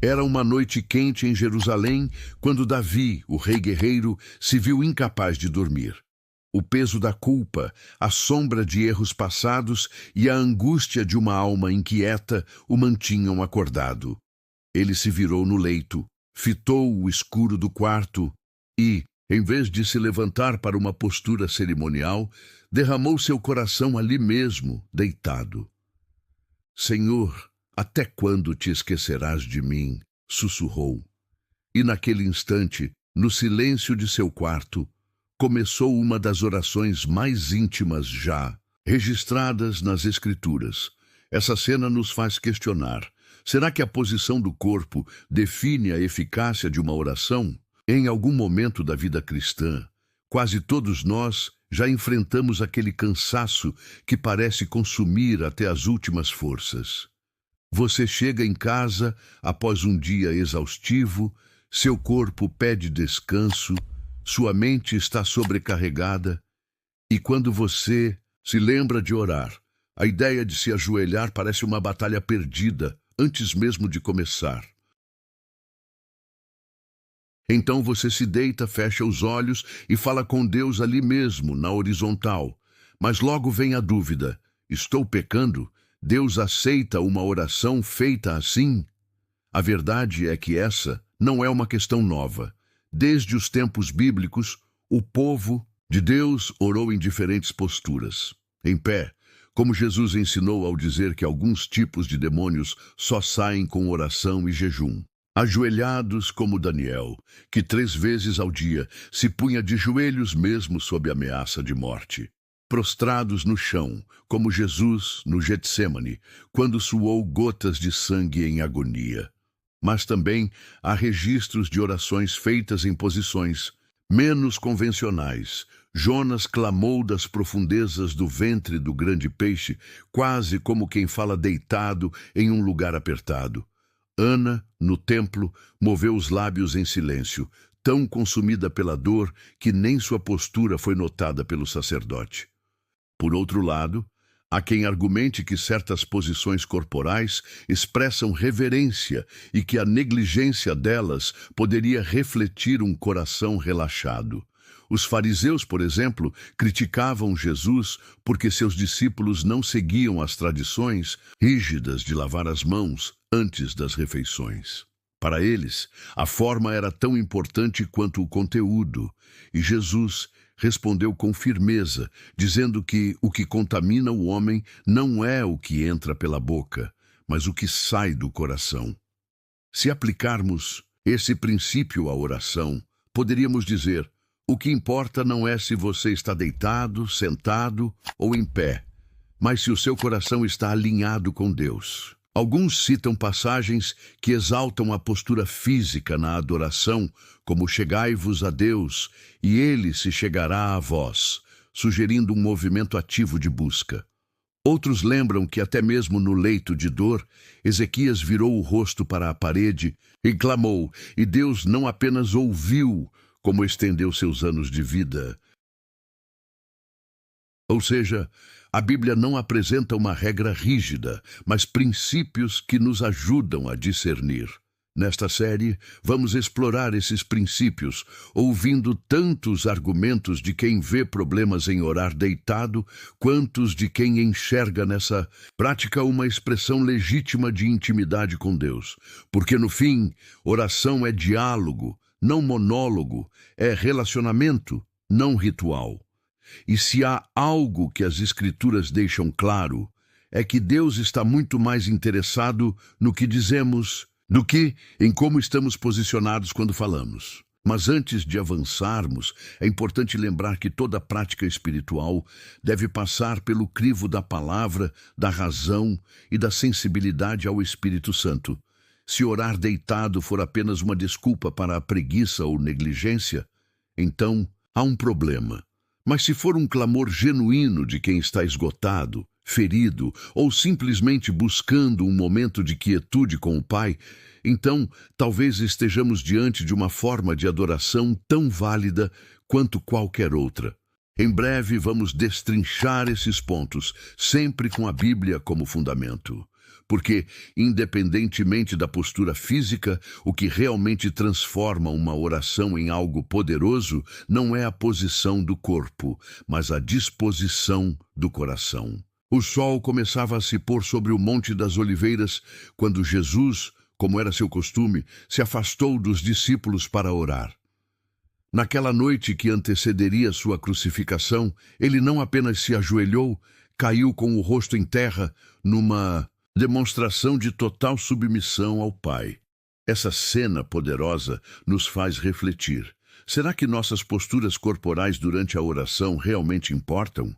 Era uma noite quente em Jerusalém, quando Davi, o rei guerreiro, se viu incapaz de dormir. O peso da culpa, a sombra de erros passados e a angústia de uma alma inquieta o mantinham acordado. Ele se virou no leito, fitou o escuro do quarto e, em vez de se levantar para uma postura cerimonial, derramou seu coração ali mesmo, deitado. Senhor, até quando te esquecerás de mim? Sussurrou. E naquele instante, no silêncio de seu quarto, começou uma das orações mais íntimas já registradas nas Escrituras. Essa cena nos faz questionar: será que a posição do corpo define a eficácia de uma oração? Em algum momento da vida cristã, quase todos nós já enfrentamos aquele cansaço que parece consumir até as últimas forças. Você chega em casa após um dia exaustivo, seu corpo pede descanso, sua mente está sobrecarregada, e quando você se lembra de orar, a ideia de se ajoelhar parece uma batalha perdida antes mesmo de começar. Então você se deita, fecha os olhos e fala com Deus ali mesmo, na horizontal. Mas logo vem a dúvida: estou pecando? Deus aceita uma oração feita assim? A verdade é que essa não é uma questão nova. Desde os tempos bíblicos, o povo de Deus orou em diferentes posturas. Em pé, como Jesus ensinou ao dizer que alguns tipos de demônios só saem com oração e jejum. Ajoelhados como Daniel, que 3 vezes ao dia se punha de joelhos mesmo sob ameaça de morte. Prostrados no chão, como Jesus no Getsemane, quando suou gotas de sangue em agonia. Mas também há registros de orações feitas em posições menos convencionais. Jonas clamou das profundezas do ventre do grande peixe, quase como quem fala deitado em um lugar apertado. Ana, no templo, moveu os lábios em silêncio, tão consumida pela dor que nem sua postura foi notada pelo sacerdote. Por outro lado, há quem argumente que certas posições corporais expressam reverência e que a negligência delas poderia refletir um coração relaxado. Os fariseus, por exemplo, criticavam Jesus porque seus discípulos não seguiam as tradições rígidas de lavar as mãos antes das refeições. Para eles, a forma era tão importante quanto o conteúdo, e Jesus respondeu com firmeza, dizendo que o que contamina o homem não é o que entra pela boca, mas o que sai do coração. Se aplicarmos esse princípio à oração, poderíamos dizer: o que importa não é se você está deitado, sentado ou em pé, mas se o seu coração está alinhado com Deus. Alguns citam passagens que exaltam a postura física na adoração, como chegai-vos a Deus, e Ele se chegará a vós, sugerindo um movimento ativo de busca. Outros lembram que até mesmo no leito de dor, Ezequias virou o rosto para a parede e clamou, e Deus não apenas ouviu, como estendeu seus anos de vida. Ou seja, a Bíblia não apresenta uma regra rígida, mas princípios que nos ajudam a discernir. Nesta série, vamos explorar esses princípios, ouvindo tantos argumentos de quem vê problemas em orar deitado, quantos de quem enxerga nessa prática uma expressão legítima de intimidade com Deus. Porque, no fim, oração é diálogo, não monólogo, é relacionamento, não ritual. E se há algo que as Escrituras deixam claro, é que Deus está muito mais interessado no que dizemos do que em como estamos posicionados quando falamos. Mas antes de avançarmos, é importante lembrar que toda prática espiritual deve passar pelo crivo da palavra, da razão e da sensibilidade ao Espírito Santo. Se orar deitado for apenas uma desculpa para a preguiça ou negligência, então há um problema. Mas se for um clamor genuíno de quem está esgotado, ferido ou simplesmente buscando um momento de quietude com o Pai, então talvez estejamos diante de uma forma de adoração tão válida quanto qualquer outra. Em breve vamos destrinchar esses pontos, sempre com a Bíblia como fundamento. Porque, independentemente da postura física, o que realmente transforma uma oração em algo poderoso não é a posição do corpo, mas a disposição do coração. O sol começava a se pôr sobre o Monte das Oliveiras quando Jesus, como era seu costume, se afastou dos discípulos para orar. Naquela noite que antecederia sua crucificação, ele não apenas se ajoelhou, caiu com o rosto em terra numa demonstração de total submissão ao Pai. Essa cena poderosa nos faz refletir. Será que nossas posturas corporais durante a oração realmente importam?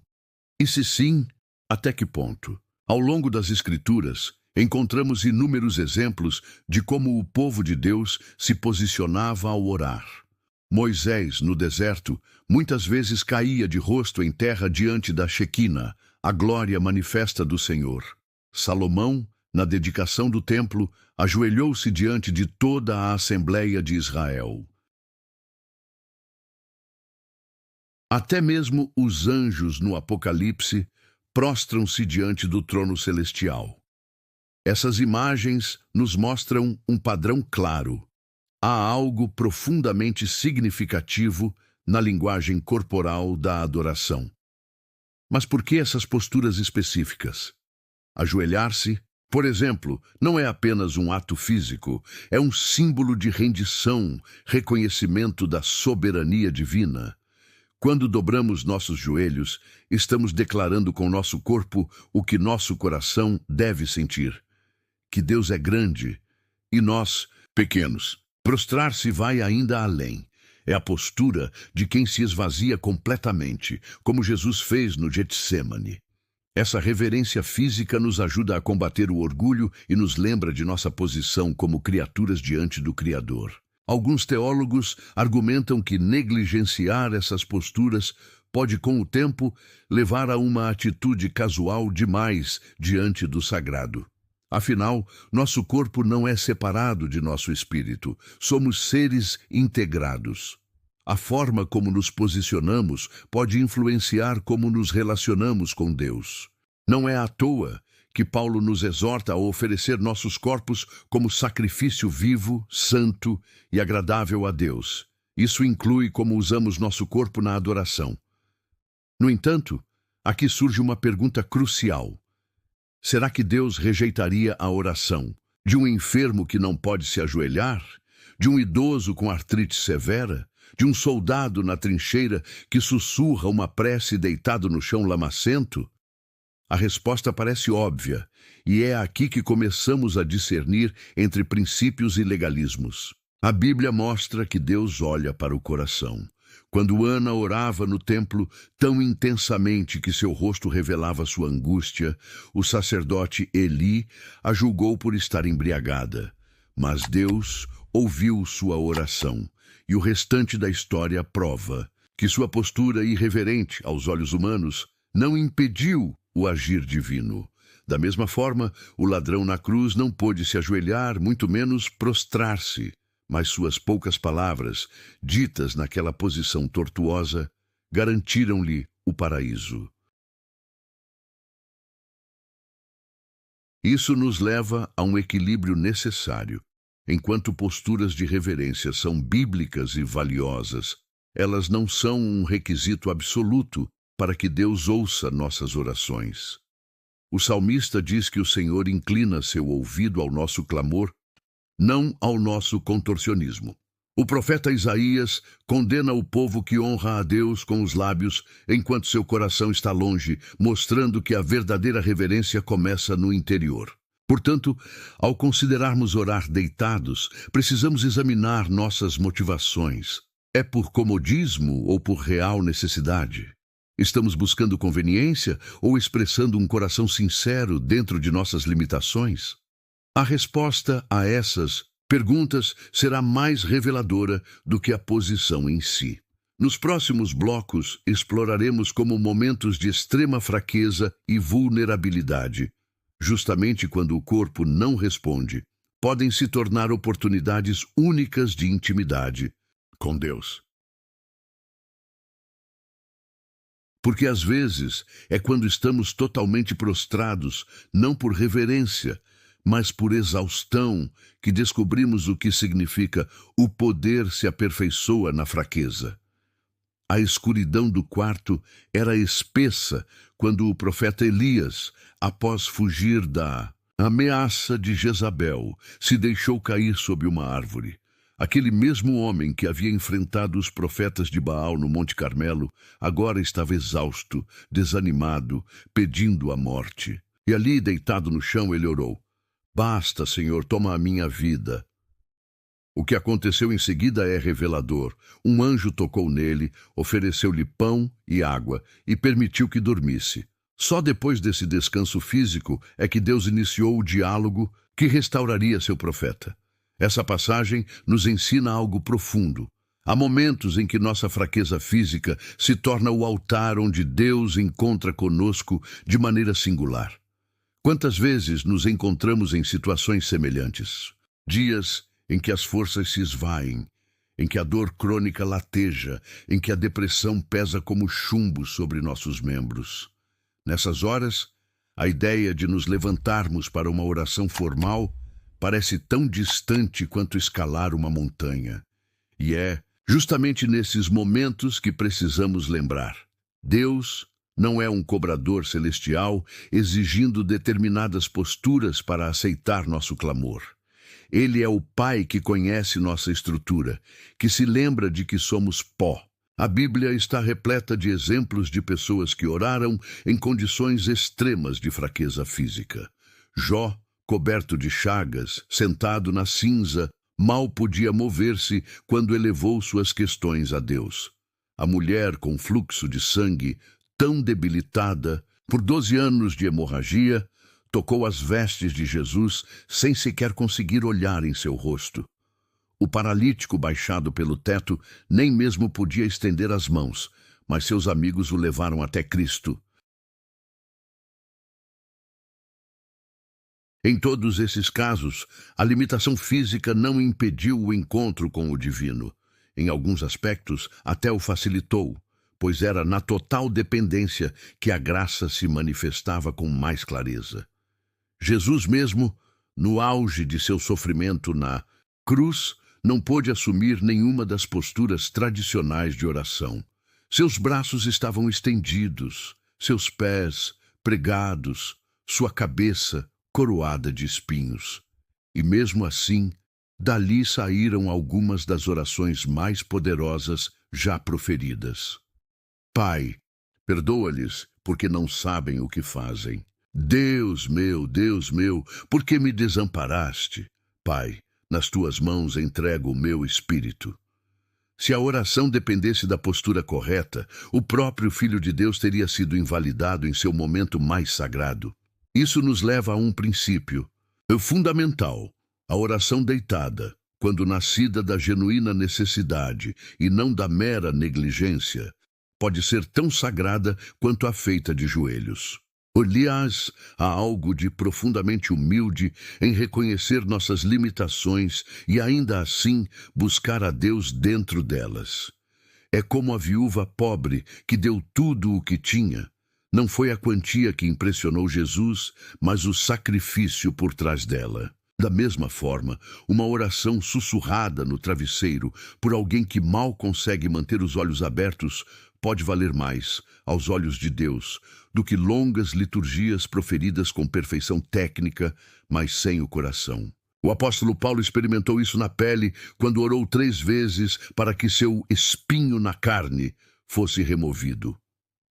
E se sim, até que ponto? Ao longo das Escrituras, encontramos inúmeros exemplos de como o povo de Deus se posicionava ao orar. Moisés, no deserto, muitas vezes caía de rosto em terra diante da Shequina, a glória manifesta do Senhor. Salomão, na dedicação do templo, ajoelhou-se diante de toda a Assembleia de Israel. Até mesmo os anjos no Apocalipse prostram-se diante do trono celestial. Essas imagens nos mostram um padrão claro. Há algo profundamente significativo na linguagem corporal da adoração. Mas por que essas posturas específicas? Ajoelhar-se, por exemplo, não é apenas um ato físico, é um símbolo de rendição, reconhecimento da soberania divina. Quando dobramos nossos joelhos, estamos declarando com nosso corpo o que nosso coração deve sentir: que Deus é grande e nós, pequenos. Prostrar-se vai ainda além. É a postura de quem se esvazia completamente, como Jesus fez no Getsêmani. Essa reverência física nos ajuda a combater o orgulho e nos lembra de nossa posição como criaturas diante do Criador. Alguns teólogos argumentam que negligenciar essas posturas pode, com o tempo, levar a uma atitude casual demais diante do sagrado. Afinal, nosso corpo não é separado de nosso espírito, somos seres integrados. A forma como nos posicionamos pode influenciar como nos relacionamos com Deus. Não é à toa que Paulo nos exorta a oferecer nossos corpos como sacrifício vivo, santo e agradável a Deus. Isso inclui como usamos nosso corpo na adoração. No entanto, aqui surge uma pergunta crucial. Será que Deus rejeitaria a oração de um enfermo que não pode se ajoelhar? De um idoso com artrite severa? De um soldado na trincheira que sussurra uma prece deitado no chão lamacento? A resposta parece óbvia, e é aqui que começamos a discernir entre princípios e legalismos. A Bíblia mostra que Deus olha para o coração. Quando Ana orava no templo tão intensamente que seu rosto revelava sua angústia, o sacerdote Eli a julgou por estar embriagada. Mas Deus ouviu sua oração, e o restante da história prova que sua postura irreverente aos olhos humanos não impediu o agir divino. Da mesma forma, o ladrão na cruz não pôde se ajoelhar, muito menos prostrar-se. Mas suas poucas palavras, ditas naquela posição tortuosa, garantiram-lhe o paraíso. Isso nos leva a um equilíbrio necessário. Enquanto posturas de reverência são bíblicas e valiosas, elas não são um requisito absoluto para que Deus ouça nossas orações. O salmista diz que o Senhor inclina seu ouvido ao nosso clamor, não ao nosso contorcionismo. O profeta Isaías condena o povo que honra a Deus com os lábios, enquanto seu coração está longe, mostrando que a verdadeira reverência começa no interior. Portanto, ao considerarmos orar deitados, precisamos examinar nossas motivações. É por comodismo ou por real necessidade? Estamos buscando conveniência ou expressando um coração sincero dentro de nossas limitações? A resposta a essas perguntas será mais reveladora do que a posição em si. Nos próximos blocos, exploraremos como momentos de extrema fraqueza e vulnerabilidade, justamente quando o corpo não responde, podem se tornar oportunidades únicas de intimidade com Deus. Porque às vezes é quando estamos totalmente prostrados, não por reverência, mas por exaustão que descobrimos o que significa o poder se aperfeiçoa na fraqueza. A escuridão do quarto era espessa quando o profeta Elias, após fugir da ameaça de Jezabel, se deixou cair sob uma árvore. Aquele mesmo homem que havia enfrentado os profetas de Baal no Monte Carmelo, agora estava exausto, desanimado, pedindo a morte. E ali, deitado no chão, ele orou: "Basta, Senhor, toma a minha vida." O que aconteceu em seguida é revelador. Um anjo tocou nele, ofereceu-lhe pão e água e permitiu que dormisse. Só depois desse descanso físico é que Deus iniciou o diálogo que restauraria seu profeta. Essa passagem nos ensina algo profundo. Há momentos em que nossa fraqueza física se torna o altar onde Deus encontra conosco de maneira singular. Quantas vezes nos encontramos em situações semelhantes? Dias em que as forças se esvaem, em que a dor crônica lateja, em que a depressão pesa como chumbo sobre nossos membros. Nessas horas, a ideia de nos levantarmos para uma oração formal parece tão distante quanto escalar uma montanha. E é justamente nesses momentos que precisamos lembrar: Deus não é um cobrador celestial exigindo determinadas posturas para aceitar nosso clamor. Ele é o Pai que conhece nossa estrutura, que se lembra de que somos pó. A Bíblia está repleta de exemplos de pessoas que oraram em condições extremas de fraqueza física. Jó, coberto de chagas, sentado na cinza, mal podia mover-se quando elevou suas questões a Deus. A mulher com fluxo de sangue, tão debilitada, por 12 anos de hemorragia, tocou as vestes de Jesus sem sequer conseguir olhar em seu rosto. O paralítico baixado pelo teto nem mesmo podia estender as mãos, mas seus amigos o levaram até Cristo. Em todos esses casos, a limitação física não impediu o encontro com o divino. Em alguns aspectos, até o facilitou, pois era na total dependência que a graça se manifestava com mais clareza. Jesus mesmo, no auge de seu sofrimento na cruz, não pôde assumir nenhuma das posturas tradicionais de oração. Seus braços estavam estendidos, seus pés pregados, sua cabeça coroada de espinhos. E mesmo assim, dali saíram algumas das orações mais poderosas já proferidas. Pai, perdoa-lhes, porque não sabem o que fazem. Deus meu, por que me desamparaste? Pai, nas tuas mãos entrego o meu espírito. Se a oração dependesse da postura correta, o próprio Filho de Deus teria sido invalidado em seu momento mais sagrado. Isso nos leva a um princípio fundamental. A oração deitada, quando nascida da genuína necessidade e não da mera negligência, pode ser tão sagrada quanto a feita de joelhos. Aliás, há algo de profundamente humilde em reconhecer nossas limitações e ainda assim buscar a Deus dentro delas. É como a viúva pobre que deu tudo o que tinha. Não foi a quantia que impressionou Jesus, mas o sacrifício por trás dela. Da mesma forma, uma oração sussurrada no travesseiro por alguém que mal consegue manter os olhos abertos pode valer mais, aos olhos de Deus, do que longas liturgias proferidas com perfeição técnica, mas sem o coração. O apóstolo Paulo experimentou isso na pele quando orou 3 vezes para que seu espinho na carne fosse removido.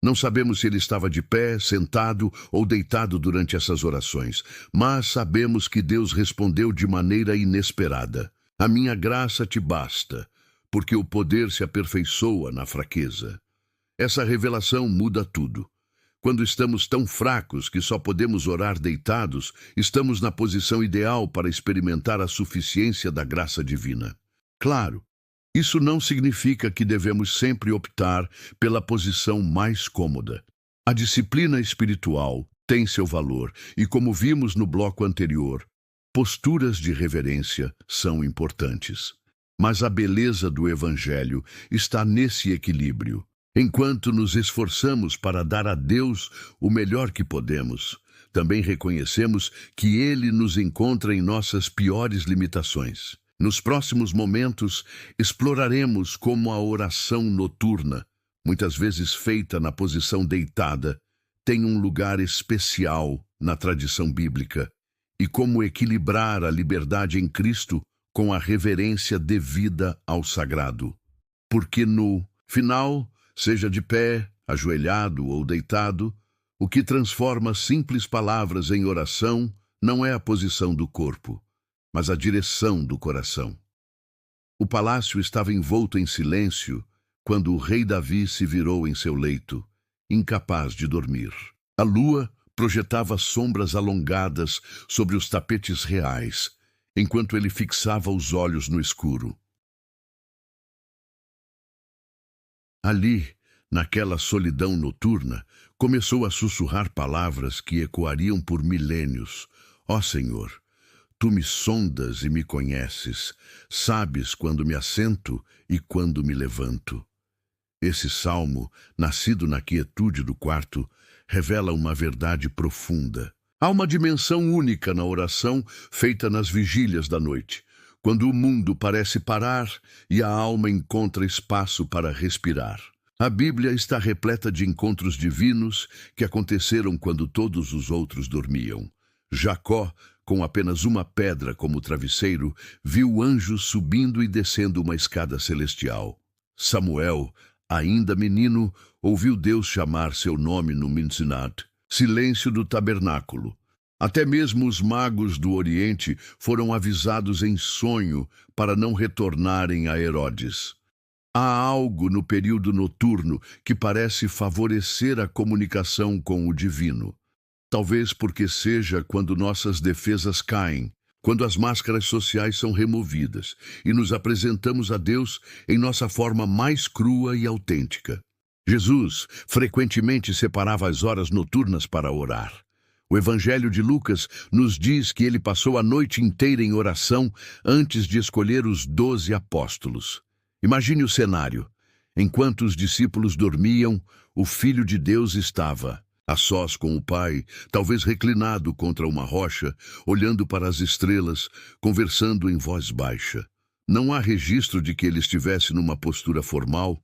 Não sabemos se ele estava de pé, sentado ou deitado durante essas orações, mas sabemos que Deus respondeu de maneira inesperada: "A minha graça te basta, porque o poder se aperfeiçoa na fraqueza." Essa revelação muda tudo. Quando estamos tão fracos que só podemos orar deitados, estamos na posição ideal para experimentar a suficiência da graça divina. Claro, isso não significa que devemos sempre optar pela posição mais cômoda. A disciplina espiritual tem seu valor e, como vimos no bloco anterior, posturas de reverência são importantes. Mas a beleza do Evangelho está nesse equilíbrio. Enquanto nos esforçamos para dar a Deus o melhor que podemos, também reconhecemos que Ele nos encontra em nossas piores limitações. Nos próximos momentos, exploraremos como a oração noturna, muitas vezes feita na posição deitada, tem um lugar especial na tradição bíblica e como equilibrar a liberdade em Cristo com a reverência devida ao sagrado. Porque no final, seja de pé, ajoelhado ou deitado, o que transforma simples palavras em oração não é a posição do corpo, mas a direção do coração. O palácio estava envolto em silêncio quando o rei Davi se virou em seu leito, incapaz de dormir. A lua projetava sombras alongadas sobre os tapetes reais, enquanto ele fixava os olhos no escuro. Ali, naquela solidão noturna, começou a sussurrar palavras que ecoariam por milênios. Ó Senhor, Tu me sondas e me conheces, sabes quando me assento e quando me levanto. Esse salmo, nascido na quietude do quarto, revela uma verdade profunda. Há uma dimensão única na oração feita nas vigílias da noite, quando o mundo parece parar e a alma encontra espaço para respirar. A Bíblia está repleta de encontros divinos que aconteceram quando todos os outros dormiam. Jacó, com apenas uma pedra como travesseiro, viu anjos subindo e descendo uma escada celestial. Samuel, ainda menino, ouviu Deus chamar seu nome no Minsinat, silêncio do tabernáculo. Até mesmo os magos do Oriente foram avisados em sonho para não retornarem a Herodes. Há algo no período noturno que parece favorecer a comunicação com o divino. Talvez porque seja quando nossas defesas caem, quando as máscaras sociais são removidas e nos apresentamos a Deus em nossa forma mais crua e autêntica. Jesus frequentemente separava as horas noturnas para orar. O Evangelho de Lucas nos diz que ele passou a noite inteira em oração antes de escolher os 12 apóstolos. Imagine o cenário. Enquanto os discípulos dormiam, o Filho de Deus estava a sós com o Pai, talvez reclinado contra uma rocha, olhando para as estrelas, conversando em voz baixa. Não há registro de que ele estivesse numa postura formal.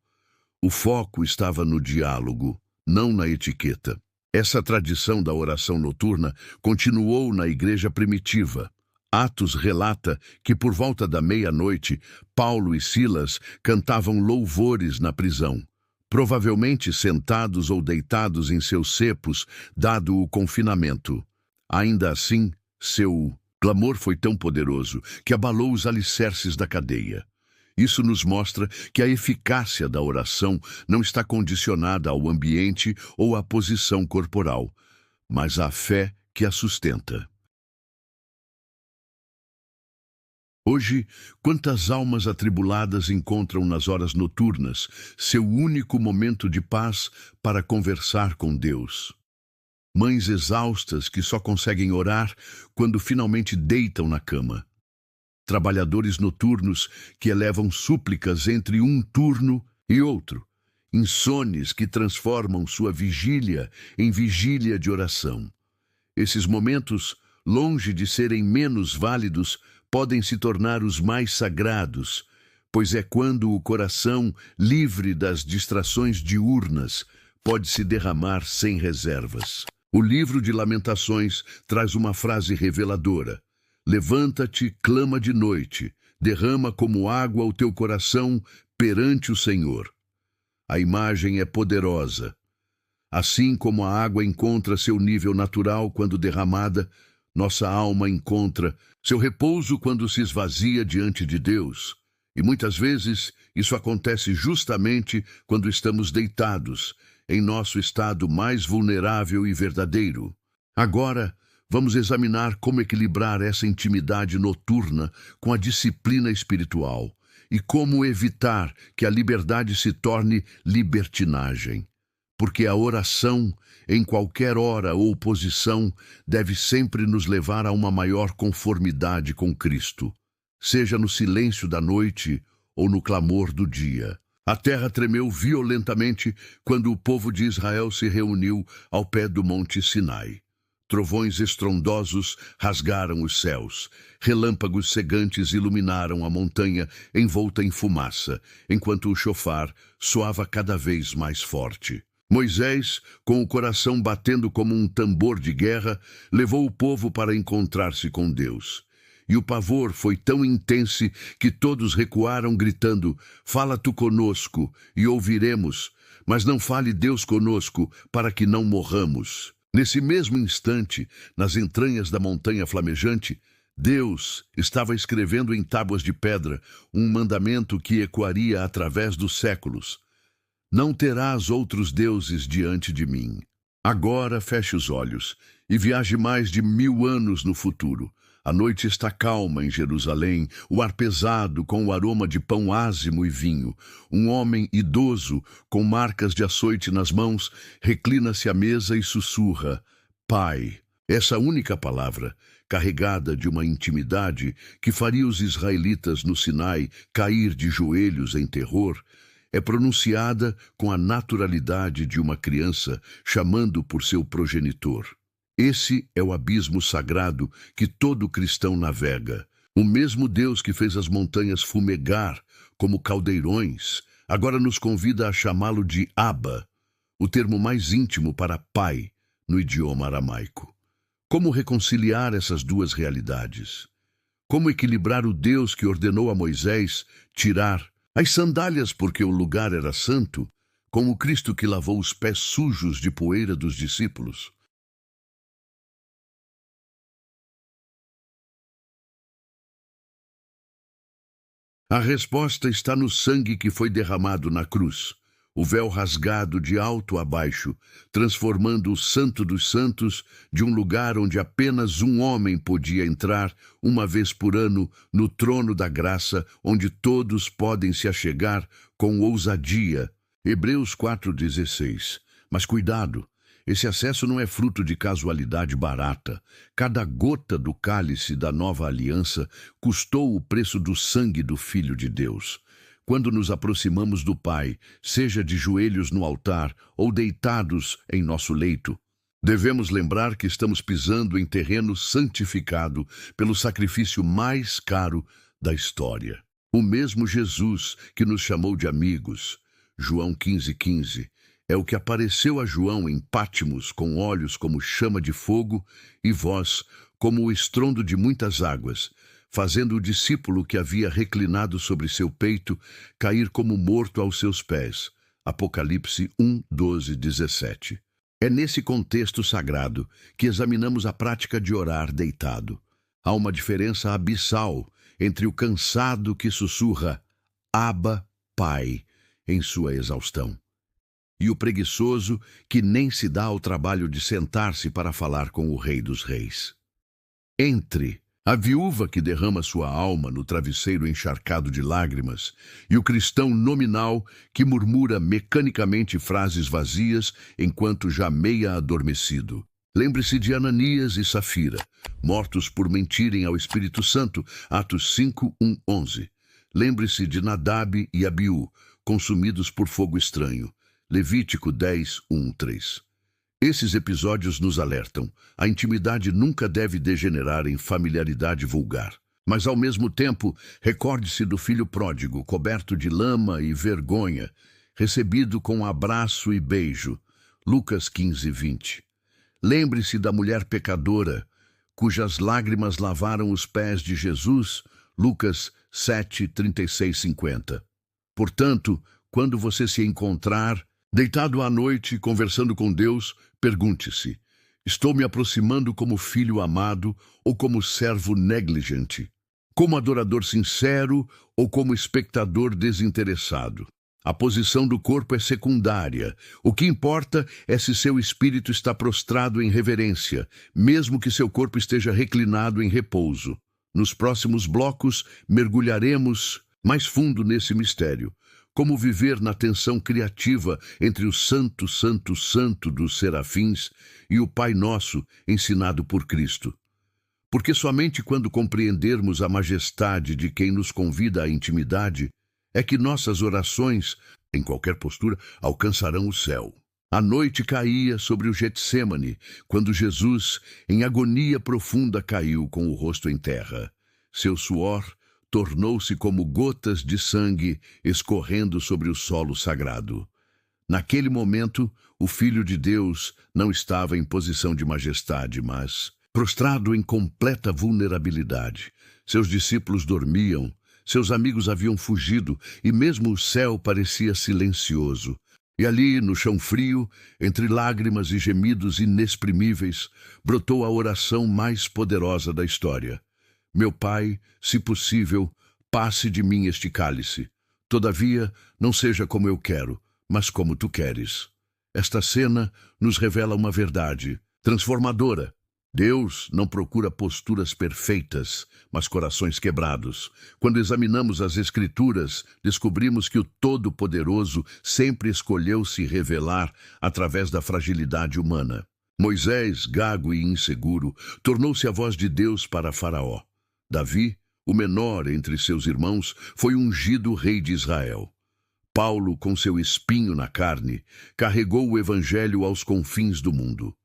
O foco estava no diálogo, não na etiqueta. Essa tradição da oração noturna continuou na igreja primitiva. Atos relata que por volta da meia-noite, Paulo e Silas cantavam louvores na prisão, provavelmente sentados ou deitados em seus cepos, dado o confinamento. Ainda assim, seu clamor foi tão poderoso que abalou os alicerces da cadeia. Isso nos mostra que a eficácia da oração não está condicionada ao ambiente ou à posição corporal, mas à fé que a sustenta. Hoje, quantas almas atribuladas encontram nas horas noturnas seu único momento de paz para conversar com Deus? Mães exaustas que só conseguem orar quando finalmente deitam na cama. Trabalhadores noturnos que elevam súplicas entre um turno e outro. Insones que transformam sua vigília em vigília de oração. Esses momentos, longe de serem menos válidos, podem se tornar os mais sagrados, pois é quando o coração, livre das distrações diurnas, pode se derramar sem reservas. O livro de Lamentações traz uma frase reveladora: levanta-te, clama de noite, derrama como água o teu coração perante o Senhor. A imagem é poderosa. Assim como a água encontra seu nível natural quando derramada, nossa alma encontra seu repouso quando se esvazia diante de Deus. E muitas vezes isso acontece justamente quando estamos deitados, em nosso estado mais vulnerável e verdadeiro. Agora, vamos examinar como equilibrar essa intimidade noturna com a disciplina espiritual e como evitar que a liberdade se torne libertinagem. Porque a oração, em qualquer hora ou posição, deve sempre nos levar a uma maior conformidade com Cristo, seja no silêncio da noite ou no clamor do dia. A terra tremeu violentamente quando o povo de Israel se reuniu ao pé do Monte Sinai. Trovões estrondosos rasgaram os céus. Relâmpagos cegantes iluminaram a montanha envolta em fumaça, enquanto o chofar soava cada vez mais forte. Moisés, com o coração batendo como um tambor de guerra, levou o povo para encontrar-se com Deus. E o pavor foi tão intenso que todos recuaram gritando: "Fala tu conosco, e ouviremos, mas não fale Deus conosco, para que não morramos." Nesse mesmo instante, nas entranhas da montanha flamejante, Deus estava escrevendo em tábuas de pedra um mandamento que ecoaria através dos séculos: "Não terás outros deuses diante de mim." Agora feche os olhos e viaje mais de 1000 anos no futuro. A noite está calma em Jerusalém, o ar pesado com o aroma de pão ázimo e vinho. Um homem idoso, com marcas de açoite nas mãos, reclina-se à mesa e sussurra: "Pai." Essa única palavra, carregada de uma intimidade que faria os israelitas no Sinai cair de joelhos em terror, é pronunciada com a naturalidade de uma criança chamando por seu progenitor. Esse é o abismo sagrado que todo cristão navega. O mesmo Deus que fez as montanhas fumegar como caldeirões, agora nos convida a chamá-lo de Abba, o termo mais íntimo para pai no idioma aramaico. Como reconciliar essas duas realidades? Como equilibrar o Deus que ordenou a Moisés tirar as sandálias porque o lugar era santo, com o Cristo que lavou os pés sujos de poeira dos discípulos? A resposta está no sangue que foi derramado na cruz, o véu rasgado de alto a baixo, transformando o Santo dos Santos de um lugar onde apenas um homem podia entrar uma vez por ano no trono da graça, onde todos podem se achegar com ousadia. Hebreus 4,16. Mas cuidado! Esse acesso não é fruto de casualidade barata. Cada gota do cálice da nova aliança custou o preço do sangue do Filho de Deus. Quando nos aproximamos do Pai, seja de joelhos no altar ou deitados em nosso leito, devemos lembrar que estamos pisando em terreno santificado pelo sacrifício mais caro da história. O mesmo Jesus que nos chamou de amigos, João 15,15, é o que apareceu a João em Pátimos com olhos como chama de fogo e voz como o estrondo de muitas águas, fazendo o discípulo que havia reclinado sobre seu peito cair como morto aos seus pés. Apocalipse 1:12-17. É nesse contexto sagrado que examinamos a prática de orar deitado. Há uma diferença abissal entre o cansado que sussurra "Abba, Pai" em sua exaustão, e o preguiçoso que nem se dá ao trabalho de sentar-se para falar com o Rei dos Reis. Entre a viúva que derrama sua alma no travesseiro encharcado de lágrimas e o cristão nominal que murmura mecanicamente frases vazias enquanto jameia adormecido. Lembre-se de Ananias e Safira, mortos por mentirem ao Espírito Santo, Atos 5:1-11. Lembre-se de Nadab e Abiú, consumidos por fogo estranho, Levítico 10:1-3. Esses episódios nos alertam: a intimidade nunca deve degenerar em familiaridade vulgar. Mas, ao mesmo tempo, recorde-se do filho pródigo, coberto de lama e vergonha, recebido com abraço e beijo, Lucas 15:20. Lembre-se da mulher pecadora, cujas lágrimas lavaram os pés de Jesus, Lucas 7:36-50. Portanto, quando você se encontrar deitado à noite, conversando com Deus, pergunte-se: estou me aproximando como filho amado ou como servo negligente? Como adorador sincero ou como espectador desinteressado? A posição do corpo é secundária. O que importa é se seu espírito está prostrado em reverência, mesmo que seu corpo esteja reclinado em repouso. Nos próximos blocos, mergulharemos mais fundo nesse mistério. Como viver na tensão criativa entre o Santo, Santo, Santo dos serafins e o Pai Nosso ensinado por Cristo. Porque somente quando compreendermos a majestade de quem nos convida à intimidade é que nossas orações, em qualquer postura, alcançarão o céu. A noite caía sobre o Getsêmani, quando Jesus, em agonia profunda, caiu com o rosto em terra. Seu suor tornou-se como gotas de sangue escorrendo sobre o solo sagrado. Naquele momento, o Filho de Deus não estava em posição de majestade, mas prostrado em completa vulnerabilidade. Seus discípulos dormiam, seus amigos haviam fugido e mesmo o céu parecia silencioso. E ali, no chão frio, entre lágrimas e gemidos inexprimíveis, brotou a oração mais poderosa da história. Meu Pai, se possível, passe de mim este cálice. Todavia, não seja como eu quero, mas como tu queres. Esta cena nos revela uma verdade transformadora. Deus não procura posturas perfeitas, mas corações quebrados. Quando examinamos as Escrituras, descobrimos que o Todo-Poderoso sempre escolheu se revelar através da fragilidade humana. Moisés, gago e inseguro, tornou-se a voz de Deus para Faraó. Davi, o menor entre seus irmãos, foi ungido rei de Israel. Paulo, com seu espinho na carne, carregou o Evangelho aos confins do mundo.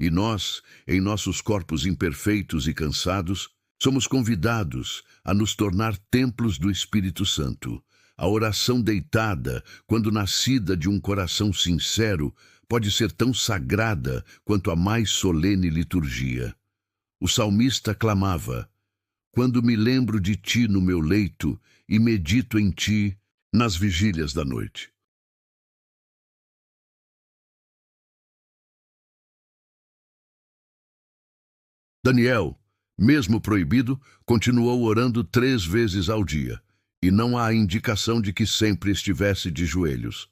E nós, em nossos corpos imperfeitos e cansados, somos convidados a nos tornar templos do Espírito Santo. A oração deitada, quando nascida de um coração sincero, pode ser tão sagrada quanto a mais solene liturgia. O salmista clamava: "Quando me lembro de ti no meu leito e medito em ti nas vigílias da noite." Daniel, mesmo proibido, continuou orando 3 vezes ao dia, e não há indicação de que sempre estivesse de joelhos.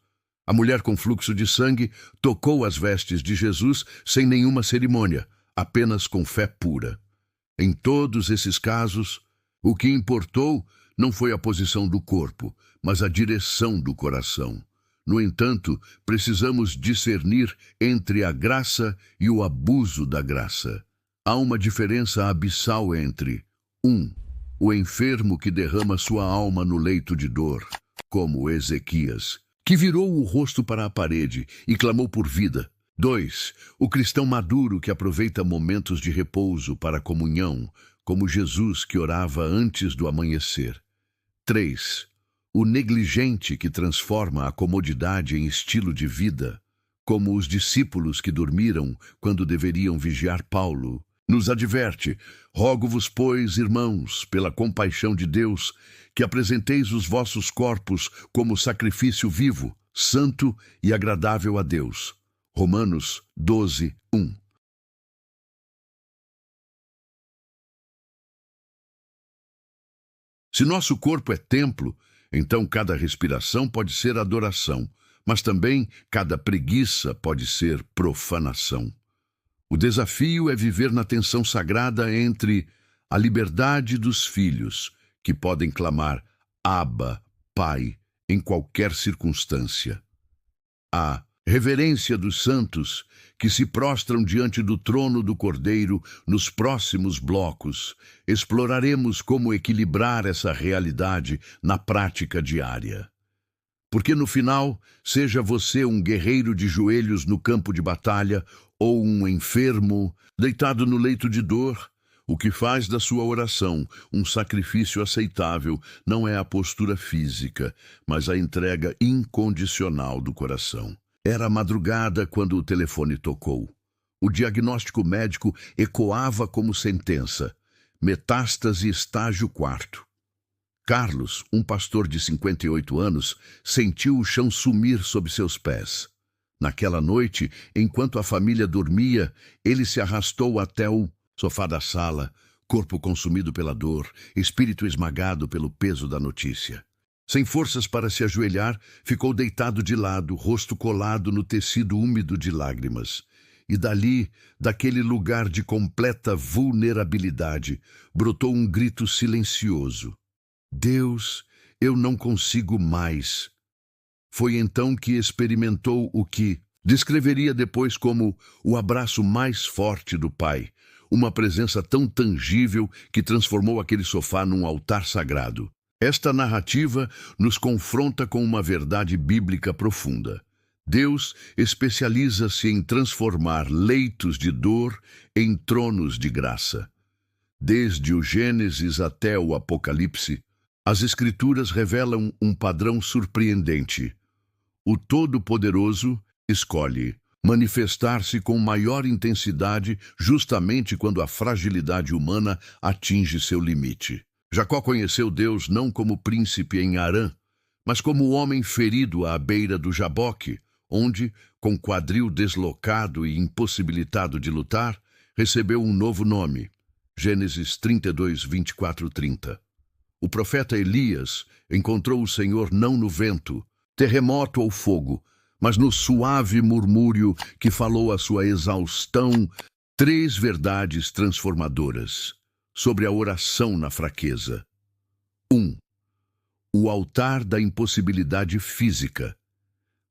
A mulher com fluxo de sangue tocou as vestes de Jesus sem nenhuma cerimônia, apenas com fé pura. Em todos esses casos, o que importou não foi a posição do corpo, mas a direção do coração. No entanto, precisamos discernir entre a graça e o abuso da graça. Há uma diferença abissal entre 1. O enfermo que derrama sua alma no leito de dor, como Ezequias, que virou o rosto para a parede e clamou por vida. 2. O cristão maduro que aproveita momentos de repouso para a comunhão, como Jesus que orava antes do amanhecer. 3. O negligente que transforma a comodidade em estilo de vida, como os discípulos que dormiram quando deveriam vigiar Paulo. Nos adverte: rogo-vos, pois, irmãos, pela compaixão de Deus, que apresenteis os vossos corpos como sacrifício vivo, santo e agradável a Deus. Romanos 12, 1. Se nosso corpo é templo, então cada respiração pode ser adoração, mas também cada preguiça pode ser profanação. O desafio é viver na tensão sagrada entre a liberdade dos filhos, que podem clamar Abba, Pai, em qualquer circunstância. A reverência dos santos, que se prostram diante do trono do Cordeiro. Nos próximos blocos, exploraremos como equilibrar essa realidade na prática diária. Porque no final, seja você um guerreiro de joelhos no campo de batalha ou um enfermo deitado no leito de dor, o que faz da sua oração um sacrifício aceitável não é a postura física, mas a entrega incondicional do coração. Era madrugada quando o telefone tocou. O diagnóstico médico ecoava como sentença: metástase estágio 4. Carlos, um pastor de 58 anos, sentiu o chão sumir sob seus pés. Naquela noite, enquanto a família dormia, ele se arrastou até o sofá da sala, corpo consumido pela dor, espírito esmagado pelo peso da notícia. Sem forças para se ajoelhar, ficou deitado de lado, rosto colado no tecido úmido de lágrimas. E dali, daquele lugar de completa vulnerabilidade, brotou um grito silencioso: Deus, eu não consigo mais. Foi então que experimentou o que descreveria depois como o abraço mais forte do Pai, uma presença tão tangível que transformou aquele sofá num altar sagrado. Esta narrativa nos confronta com uma verdade bíblica profunda. Deus especializa-se em transformar leitos de dor em tronos de graça. Desde o Gênesis até o Apocalipse, as Escrituras revelam um padrão surpreendente. O Todo-Poderoso escolhe manifestar-se com maior intensidade justamente quando a fragilidade humana atinge seu limite. Jacó conheceu Deus não como príncipe em Harã, mas como homem ferido à beira do Jaboque, onde, com quadril deslocado e impossibilitado de lutar, recebeu um novo nome. Gênesis 32, 24, 30. O profeta Elias encontrou o Senhor não no vento, terremoto ou fogo, mas no suave murmúrio que falou a sua exaustão. Três verdades transformadoras sobre a oração na fraqueza. 1. O altar da impossibilidade física.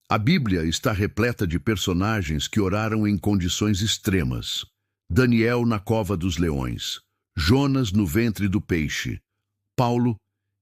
A Bíblia está repleta de personagens que oraram em condições extremas. Daniel na cova dos leões, Jonas no ventre do peixe, Paulo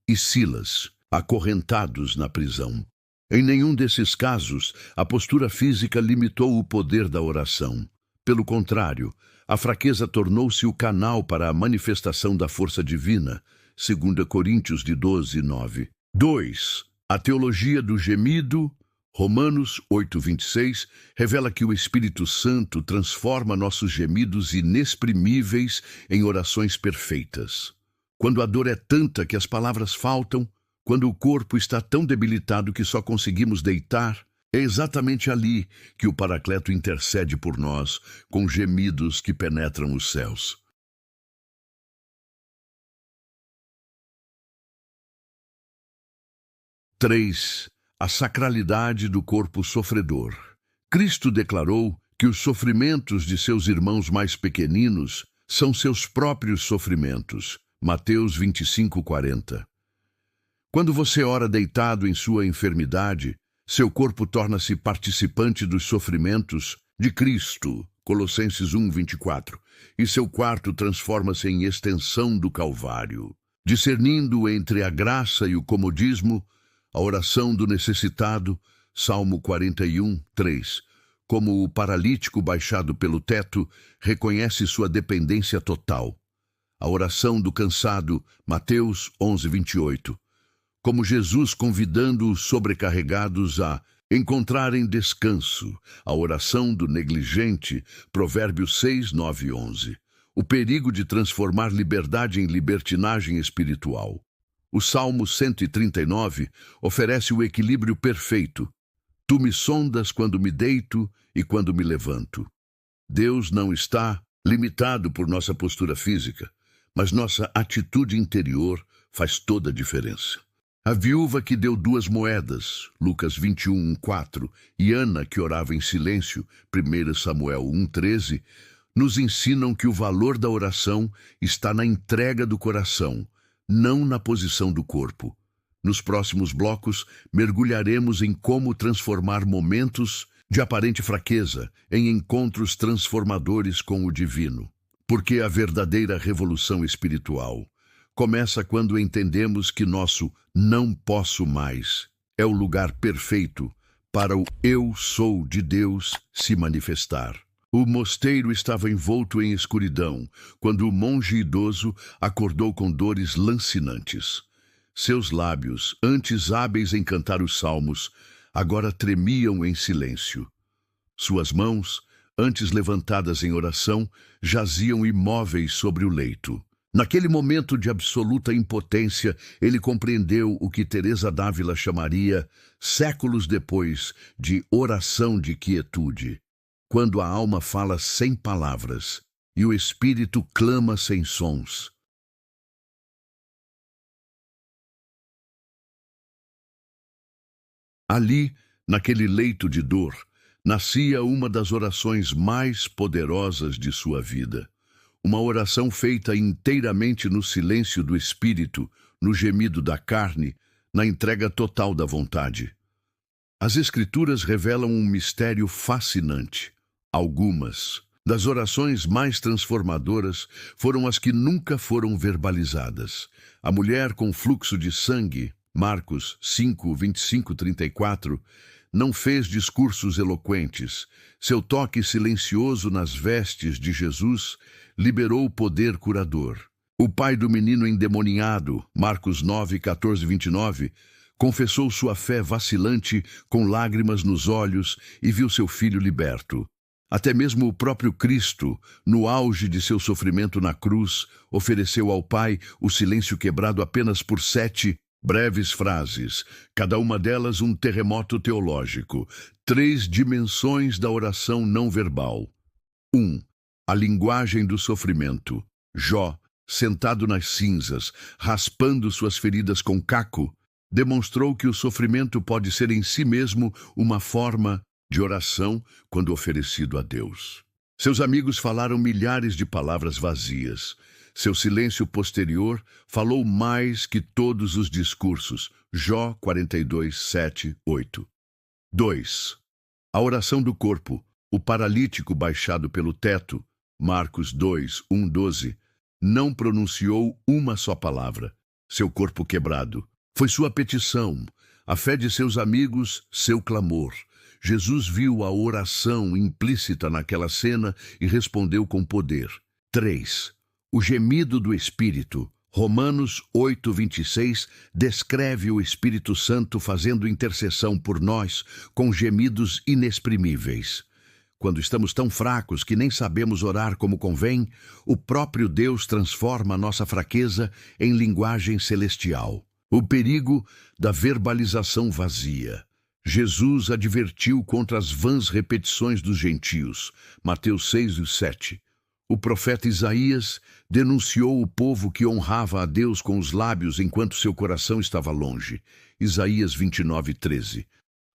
e Silas, acorrentados na prisão. Em nenhum desses casos, a postura física limitou o poder da oração. Pelo contrário, a fraqueza tornou-se o canal para a manifestação da força divina, 2 Coríntios 12, 9. 2. A teologia do gemido, Romanos 8, 26, revela que o Espírito Santo transforma nossos gemidos inexprimíveis em orações perfeitas. Quando a dor é tanta que as palavras faltam, quando o corpo está tão debilitado que só conseguimos deitar, é exatamente ali que o Paracleto intercede por nós, com gemidos que penetram os céus. Três. A sacralidade do corpo sofredor. Cristo declarou que os sofrimentos de seus irmãos mais pequeninos são seus próprios sofrimentos. Mateus 25, 40. Quando você ora deitado em sua enfermidade, seu corpo torna-se participante dos sofrimentos de Cristo. Colossenses 1, 24. E seu quarto transforma-se em extensão do Calvário. Discernindo entre a graça e o comodismo, a oração do necessitado, Salmo 41, 3. Como o paralítico baixado pelo teto, reconhece sua dependência total. A oração do cansado, Mateus 11, 28. Como Jesus convidando os sobrecarregados a encontrarem descanso. A oração do negligente, Provérbios 6, 9 e 11. O perigo de transformar liberdade em libertinagem espiritual. O Salmo 139 oferece o equilíbrio perfeito. Tu me sondas quando me deito e quando me levanto. Deus não está limitado por nossa postura física, mas nossa atitude interior faz toda a diferença. A viúva que deu 2 moedas, Lucas 21, 4, e Ana que orava em silêncio, 1 Samuel 1, 13, nos ensinam que o valor da oração está na entrega do coração, não na posição do corpo. Nos próximos blocos, mergulharemos em como transformar momentos de aparente fraqueza em encontros transformadores com o divino. Porque a verdadeira revolução espiritual começa quando entendemos que nosso não posso mais é o lugar perfeito para o eu sou de Deus se manifestar. O mosteiro estava envolto em escuridão, quando o monge idoso acordou com dores lancinantes. Seus lábios, antes hábeis em cantar os salmos, agora tremiam em silêncio. Suas mãos, antes levantadas em oração, jaziam imóveis sobre o leito. Naquele momento de absoluta impotência, ele compreendeu o que Teresa d'Ávila chamaria, séculos depois, de oração de quietude. Quando a alma fala sem palavras e o espírito clama sem sons. Ali, naquele leito de dor, nascia uma das orações mais poderosas de sua vida. Uma oração feita inteiramente no silêncio do espírito, no gemido da carne, na entrega total da vontade. As Escrituras revelam um mistério fascinante. Algumas das orações mais transformadoras foram as que nunca foram verbalizadas. A mulher com fluxo de sangue, Marcos 5, 25, 34, não fez discursos eloquentes. Seu toque silencioso nas vestes de Jesus liberou o poder curador. O pai do menino endemoniado, Marcos 9, 14 e 29, confessou sua fé vacilante com lágrimas nos olhos e viu seu filho liberto. Até mesmo o próprio Cristo, no auge de seu sofrimento na cruz, ofereceu ao Pai o silêncio quebrado apenas por 7 breves frases, cada uma delas um terremoto teológico, 3 dimensões da oração não verbal. 1. A linguagem do sofrimento. Jó, sentado nas cinzas, raspando suas feridas com caco, demonstrou que o sofrimento pode ser em si mesmo uma forma de oração quando oferecido a Deus. Seus amigos falaram milhares de palavras vazias. Seu silêncio posterior falou mais que todos os discursos. Jó 42, 7, 8. 2. A oração do corpo. O paralítico baixado pelo teto, Marcos 2, 1, 12, não pronunciou uma só palavra. Seu corpo quebrado. Foi sua petição, a fé de seus amigos, seu clamor. Jesus viu a oração implícita naquela cena e respondeu com poder. 3. O gemido do Espírito. Romanos 8, 26 descreve o Espírito Santo fazendo intercessão por nós com gemidos inexprimíveis. Quando estamos tão fracos que nem sabemos orar como convém, o próprio Deus transforma a nossa fraqueza em linguagem celestial. O perigo da verbalização vazia. Jesus advertiu contra as vãs repetições dos gentios. Mateus 6 e 7. O profeta Isaías denunciou o povo que honrava a Deus com os lábios enquanto seu coração estava longe. Isaías 29, 13.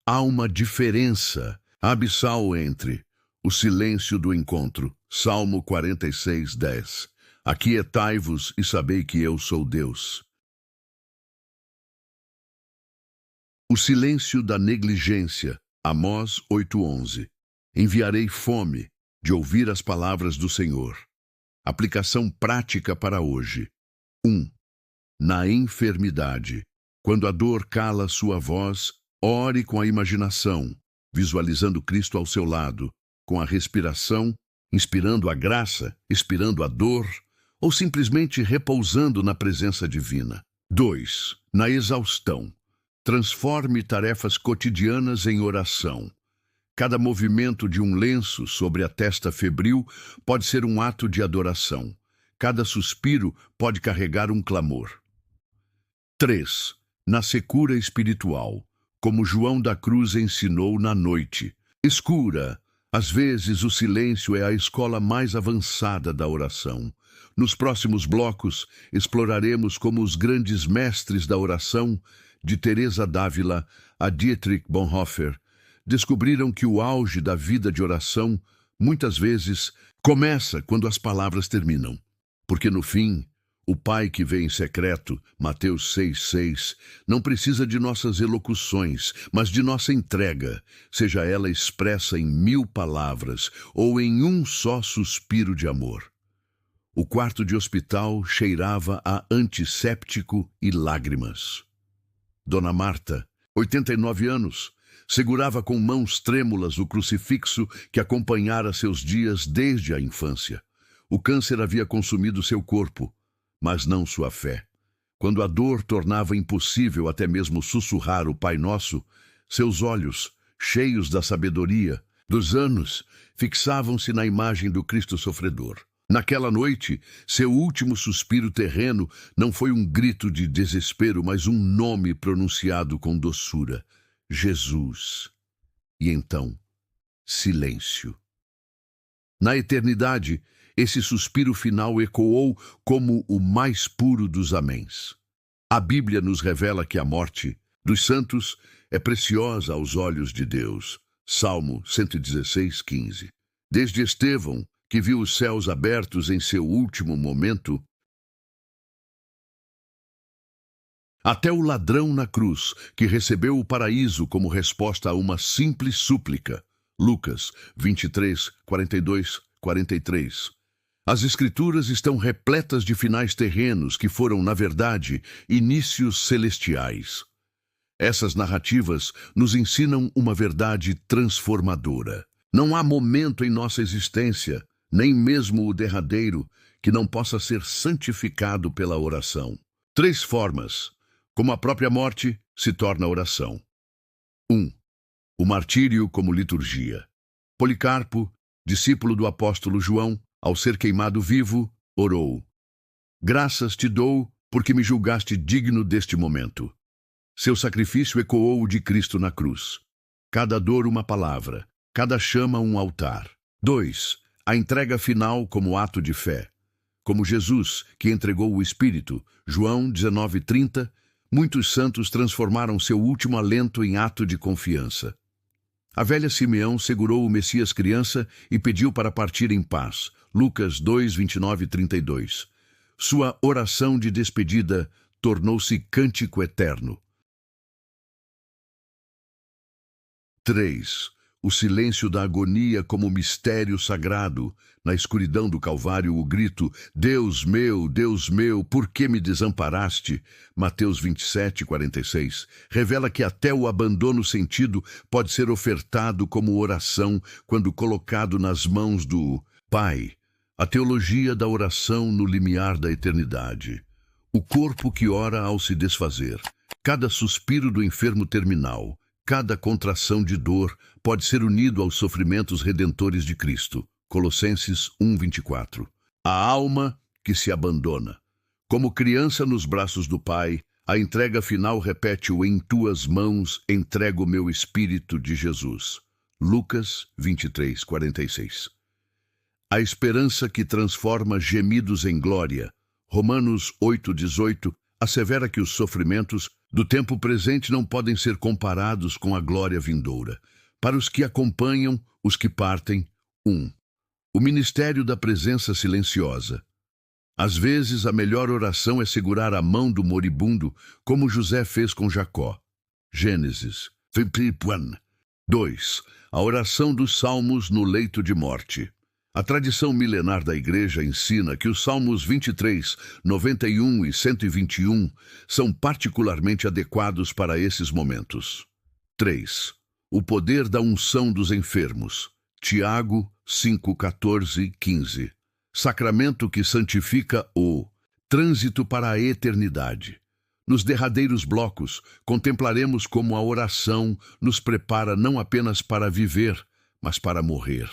Há uma diferença abissal entre o silêncio do encontro. Salmo 46, 10. Aquietai-vos e sabei que eu sou Deus. O silêncio da negligência. Amós 8:11. Enviarei fome de ouvir as palavras do Senhor. Aplicação prática para hoje. 1. Na enfermidade. Quando a dor cala sua voz, ore com a imaginação, visualizando Cristo ao seu lado, com a respiração, inspirando a graça, expirando a dor, ou simplesmente repousando na presença divina. 2. Na exaustão. Transforme tarefas cotidianas em oração. Cada movimento de um lenço sobre a testa febril pode ser um ato de adoração. Cada suspiro pode carregar um clamor. 3. Na secura espiritual. Como João da Cruz ensinou na noite escura. Às vezes, o silêncio é a escola mais avançada da oração. Nos próximos blocos, exploraremos como os grandes mestres da oração, de Teresa d'Ávila a Dietrich Bonhoeffer, descobriram que o auge da vida de oração, muitas vezes, começa quando as palavras terminam. Porque no fim, o Pai que vê em secreto, Mateus 6,6, não precisa de nossas elocuções, mas de nossa entrega, seja ela expressa em 1000 palavras ou em um só suspiro de amor. O quarto de hospital cheirava a antisséptico e lágrimas. Dona Marta, 89 anos, segurava com mãos trêmulas o crucifixo que acompanhara seus dias desde a infância. O câncer havia consumido seu corpo, mas não sua fé. Quando a dor tornava impossível até mesmo sussurrar o Pai Nosso, seus olhos, cheios da sabedoria dos anos, fixavam-se na imagem do Cristo sofredor. Naquela noite, seu último suspiro terreno não foi um grito de desespero, mas um nome pronunciado com doçura: Jesus. E então, silêncio. Na eternidade, esse suspiro final ecoou como o mais puro dos améns. A Bíblia nos revela que a morte dos santos é preciosa aos olhos de Deus. Salmo 116, 15. Desde Estevão, que viu os céus abertos em seu último momento, até o ladrão na cruz, que recebeu o paraíso como resposta a uma simples súplica. Lucas 23, 42, 43. As Escrituras estão repletas de finais terrenos que foram, na verdade, inícios celestiais. Essas narrativas nos ensinam uma verdade transformadora. Não há momento em nossa existência, nem mesmo o derradeiro, que não possa ser santificado pela oração. 3 formas, como a própria morte, se torna oração. 1. O martírio como liturgia. Policarpo, discípulo do apóstolo João, ao ser queimado vivo, orou: Graças te dou, porque me julgaste digno deste momento. Seu sacrifício ecoou o de Cristo na cruz. Cada dor uma palavra, cada chama um altar. 2. A entrega final como ato de fé. Como Jesus, que entregou o Espírito, João 19:30, muitos santos transformaram seu último alento em ato de confiança. A velha Simeão segurou o Messias criança e pediu para partir em paz. Lucas 2:29-32. Sua oração de despedida tornou-se cântico eterno. 3. O silêncio da agonia como mistério sagrado. Na escuridão do Calvário, o grito: Deus meu, por que me desamparaste? Mateus 27:46, revela que até o abandono sentido pode ser ofertado como oração quando colocado nas mãos do Pai. A teologia da oração no limiar da eternidade. O corpo que ora ao se desfazer. Cada suspiro do enfermo terminal, cada contração de dor pode ser unido aos sofrimentos redentores de Cristo. Colossenses 1:24. A alma que se abandona. Como criança nos braços do Pai, a entrega final repete o em tuas mãos entrego meu espírito de Jesus. Lucas 23:46. A esperança que transforma gemidos em glória. Romanos 8:18 assevera que os sofrimentos do tempo presente não podem ser comparados com a glória vindoura. Para os que acompanham, os que partem. 1. O ministério da presença silenciosa. Às vezes, a melhor oração é segurar a mão do moribundo, como José fez com Jacó. Gênesis 21. 2. A oração dos salmos no leito de morte. A tradição milenar da Igreja ensina que os Salmos 23, 91 e 121 são particularmente adequados para esses momentos. 3. O poder da unção dos enfermos. Tiago 5, 14 e 15. Sacramento que santifica o trânsito para a eternidade. Nos derradeiros blocos, contemplaremos como a oração nos prepara não apenas para viver, mas para morrer.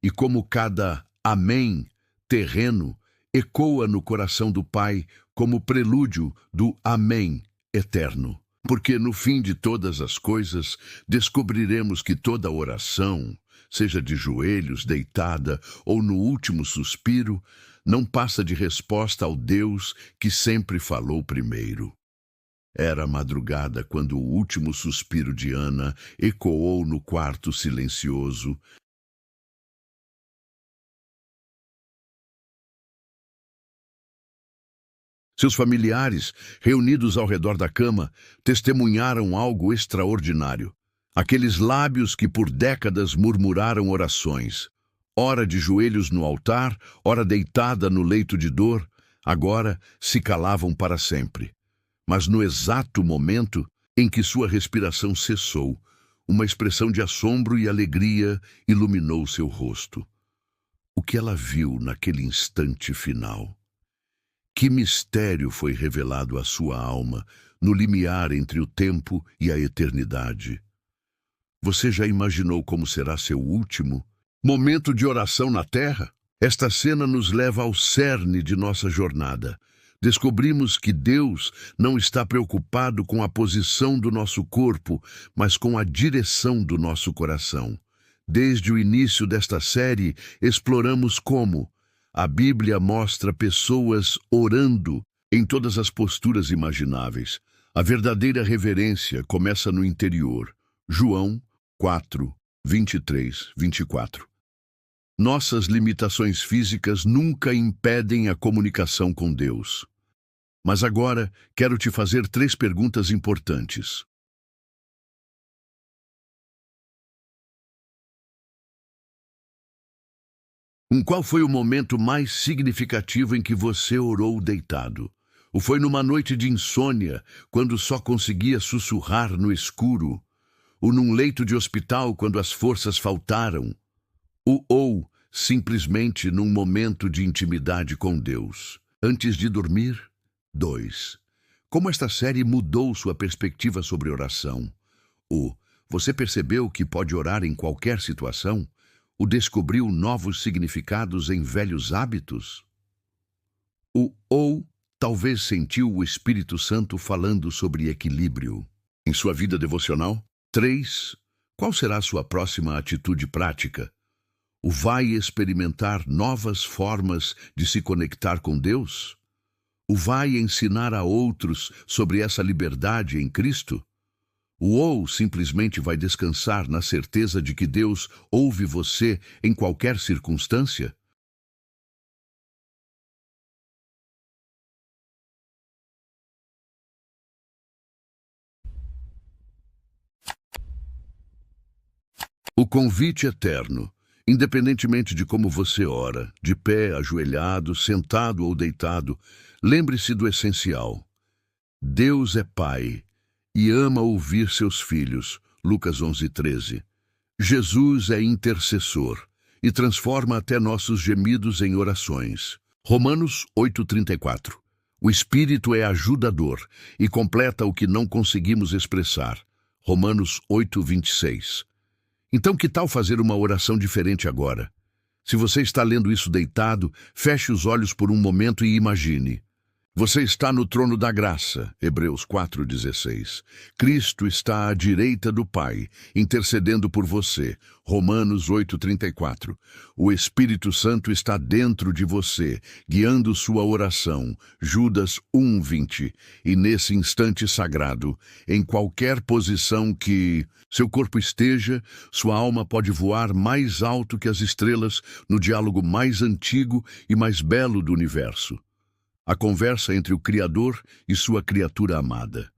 E como cada amém terreno ecoa no coração do Pai como prelúdio do amém eterno. Porque no fim de todas as coisas, descobriremos que toda oração, seja de joelhos, deitada ou no último suspiro, não passa de resposta ao Deus que sempre falou primeiro. Era madrugada quando o último suspiro de Ana ecoou no quarto silencioso. Seus familiares, reunidos ao redor da cama, testemunharam algo extraordinário. Aqueles lábios que por décadas murmuraram orações, ora de joelhos no altar, ora deitada no leito de dor, agora se calavam para sempre. Mas no exato momento em que sua respiração cessou, uma expressão de assombro e alegria iluminou seu rosto. O que ela viu naquele instante final? Que mistério foi revelado à sua alma no limiar entre o tempo e a eternidade? Você já imaginou como será seu último momento de oração na Terra? Esta cena nos leva ao cerne de nossa jornada. Descobrimos que Deus não está preocupado com a posição do nosso corpo, mas com a direção do nosso coração. Desde o início desta série, exploramos como a Bíblia mostra pessoas orando em todas as posturas imagináveis. A verdadeira reverência começa no interior. João 4, 23, 24. Nossas limitações físicas nunca impedem a comunicação com Deus. Mas agora quero te fazer 3 perguntas importantes. Qual foi o momento mais significativo em que você orou deitado? O foi numa noite de insônia, quando só conseguia sussurrar no escuro. O num leito de hospital, quando as forças faltaram. Ou simplesmente num momento de intimidade com Deus. Antes de dormir. 2. Como esta série mudou sua perspectiva sobre oração. Você percebeu que pode orar em qualquer situação? Descobriu novos significados em velhos hábitos? Ou talvez sentiu o Espírito Santo falando sobre equilíbrio em sua vida devocional? 3. Qual será a sua próxima atitude prática? Vai experimentar novas formas de se conectar com Deus? Vai ensinar a outros sobre essa liberdade em Cristo? Ou simplesmente vai descansar na certeza de que Deus ouve você em qualquer circunstância? O convite eterno, independentemente de como você ora, de pé, ajoelhado, sentado ou deitado, lembre-se do essencial. Deus é Pai e ama ouvir seus filhos. Lucas 11:13. Jesus é intercessor e transforma até nossos gemidos em orações. Romanos 8:34. O Espírito é ajudador e completa o que não conseguimos expressar. Romanos 8:26. Então, que tal fazer uma oração diferente agora? Se você está lendo isso deitado, feche os olhos por um momento e imagine. Você está no trono da graça, Hebreus 4:16. Cristo está à direita do Pai, intercedendo por você, Romanos 8:34. O Espírito Santo está dentro de você, guiando sua oração, Judas 1:20. E nesse instante sagrado, em qualquer posição que seu corpo esteja, sua alma pode voar mais alto que as estrelas no diálogo mais antigo e mais belo do universo. A conversa entre o Criador e sua criatura amada.